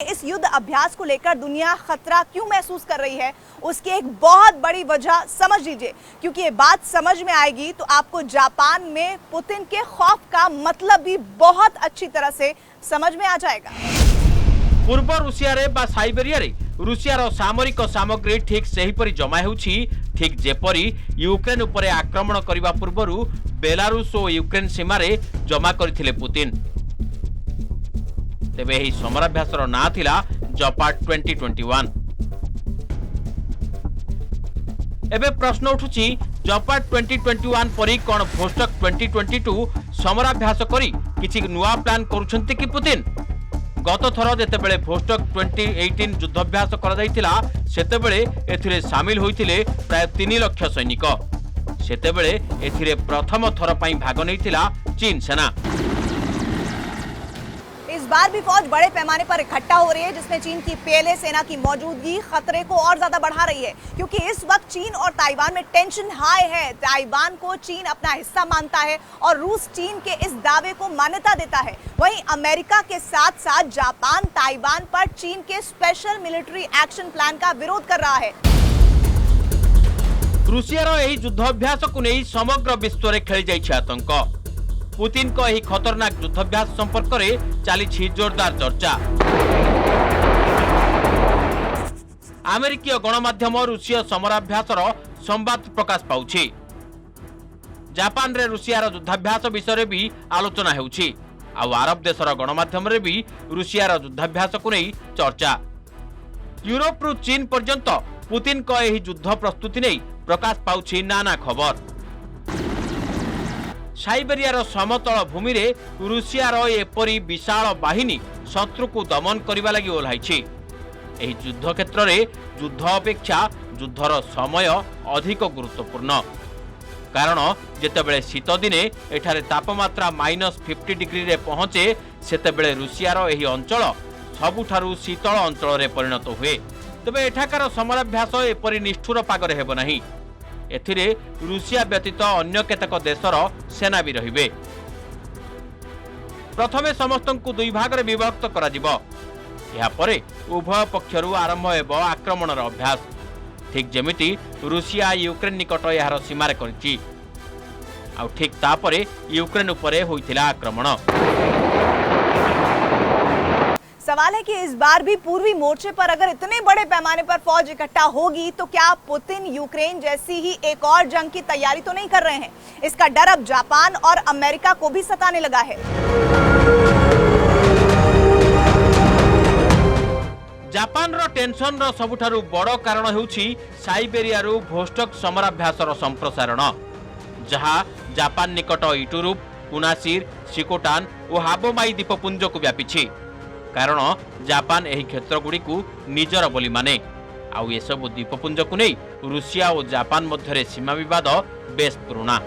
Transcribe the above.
इस युद्ध अभ्यास को लेकर दुनिया खतरा क्यों महसूस कर रही है, उसकी एक बहुत बड़ी वजह समझ लीजिए, क्योंकि ये बात समझ में आएगी तो आपको जापान में पुतिन के खौफ का मतलब भी बहुत अच्छी तरह से समझ में आ जाएगा। पूर्व रूसिया रे बा साइबेरिया रे रूसियार सामरिक सामग्री ठीक सेहीपरि जमा हेउछि, ठीक जेपरि यूक्रेन उपरे आक्रमण करबा पूर्वरु बेलारूस और यूक्रेन सीमा रे जमा करथिले पुतिन। तेबे एही समराभ्यासर ना थिला जपाट 2021। एबे प्रश्न उठुछि, जपाट 2021 परि कोन भोस्टक 2022 समराभ्यास करी किछि नुआ प्लान करूछन्ति कि पुतिन? गत थर जेतेबेले भोस्टक 2018 युद्धाभ्यास करा जायतिला सेतेबेले एथिरे शामिल होइतिले प्राय 3 लाख सैनिक। सेतेबेले एथिरे प्रथम थर पई भाग नैतिला चीन सेना। इस बार भी फौज बड़े पैमाने पर इकट्ठा हो रही है, जिसमें चीन की पहले सेना की मौजूदगी खतरे को और ज्यादा बढ़ा रही है, क्योंकि इस वक्त चीन और ताइवान में टेंशन हाई है। ताइवान को चीन अपना हिस्सा मानता है और रूस चीन के इस दावे को मान्यता देता है। वहीं अमेरिका के साथ साथ जापान ताइवान पर चीन के स्पेशल मिलिट्री एक्शन प्लान का विरोध कर रहा है। रूसियार एही युद्धाभ्यास को नहीं समग्र विश्व रे खेली जाइछि आतंक। पुतिन को एही खतरनाक युद्धाभ्यास संपर्क में चली जोरदार चर्चा। अमेरिकीय गणमाध्यम रूसीय समराभ्यासर संवाद प्रकाश पाउछि। जापान रे रूसियार युद्धाभ्यास विषय भी आलोचना हेउछि। आ अरब देशर गणमाध्यम रे भी रूसियार युद्धाभ्यास को नहीं चर्चा। यूरोप रु चीन पर्यंत पुतिन को एही युद्ध प्रस्तुति नहीं प्रकाश पाउछि नाना खबर। साइबेरियार समतल भूमि रे रूसियार एपरी विशाल बाहिनी शत्रु को दमन करने लगी ओह्लाइछि। एही युद्ध क्षेत्र रे युद्ध अपेक्षा युद्धर समय अधिक गुरुत्वपूर्ण, कारण जेतेबेले शीत दिने एठारे तापमात्रा -50 डिग्री रे पहुंचे सेतेबेले रूसियार एही अंचल सबुठारु शीतल अंचल रे परिणत हुए। तबे एठाकार समराभ्यास एपरी निष्ठुर पागरे हेबो नाही। एथिरे रूसिया व्यतीत अन्य केतक देशर सेना भी रहिबे। प्रथमे समस्तंकु दुई भागरे विभक्त करा जिवो। एहा परे उभय पक्षरु आरंभ हेबो आक्रमणर अभ्यास, ठीक जेमिति रूसिया यूक्रेन निकट यार सीमारे करिछि। आ ठीक तापरे यूक्रेन उपरे होइथिला आक्रमण। सवाल है कि इस बार भी पूर्वी मोर्चे पर अगर इतने बड़े पैमाने पर फौज इकट्ठा होगी तो क्या पुतिन यूक्रेन जैसी ही एक और जंग की तैयारी तो नहीं कर रहे हैं? इसका डर अब जापान और अमेरिका को भी सताने लगा है। जापान रो टेंशन रो सबुठारु बड़ कारण हेउछि साइबेरिया रु भोस्टक समराभ्यासर संप्रसारण, जहां जापान निकट इटुरुप, कुनासिर, शिकोटान और हाबोमाई द्वीपपुंज को व्यापिछि। कारण जापान एही क्षेत्र गुड़ी को निजर बोली माने। आउ ये सब द्वीपपुंज को नहीं रूसिया और जापान मध्य सीमा विवाद बेस पुराना।